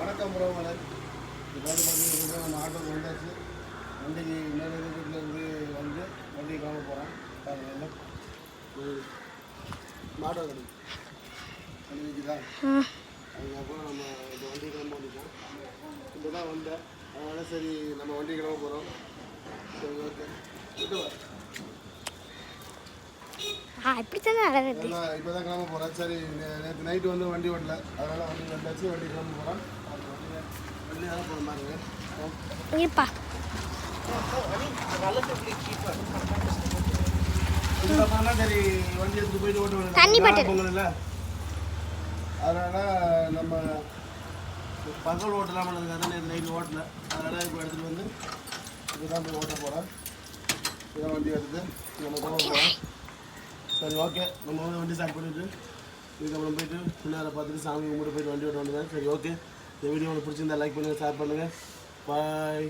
வணக்கம் உறவுகளே. இப்போ பார்த்தீங்கன்னா நம்ம ஆட்டோக்கு வந்தாச்சு. வண்டிக்கு இன்னொரு வீட்டிலேருந்து வந்து வண்டி கிளம்ப போகிறோம். பாருங்க ஆட்டோ கடை வண்டி இருக்குதா, அதுக்கப்புறம் நம்ம இப்போ வண்டி கிளம்ப வந்துட்டோம். இப்போ தான் வந்தேன், அதனால் சரி நம்ம வண்டி கிளம்ப போகிறோம். சரி ஓகே இப்போ தான் கிளம்ப போகிறேன். சரி நேற்று நைட்டு வந்து வண்டி ஓட்டல, அதனால் வண்டி வந்தாச்சு, வண்டி கிளம்ப போகிறோம். வண்டியாக தான் போகிற மாதிரி சரி வண்டி எடுத்துட்டு போயிட்டு ஓட்ட பொங்கல் இல்லை, அதனால் நம்ம பகல் ஓட்டலாம் பண்ணதுக்காக நேற்று நைட்டு ஓட்டல, அதனால் இப்போ எடுத்துகிட்டு வந்து இதுதான் போய் ஓட்ட போகிறேன். இதான் வண்டி எடுத்து நம்ம போக போகிறோம். சரி ஓகே, நம்ம வந்து வண்டி ஸ்டார்ட் பண்ணிவிட்டு இதுக்கப்புறம் போயிட்டு பிள்ளையாரை பார்த்துட்டு சாமி கும்பிட்டு போயிட்டு வண்டி ஓட்ட வேண்டியதான். சரி ஓகே, இந்த வீடியோ உங்களுக்கு பிடிச்சிருந்தா லைக் பண்ணுங்கள், ஷேர் பண்ணுங்கள். பாய்.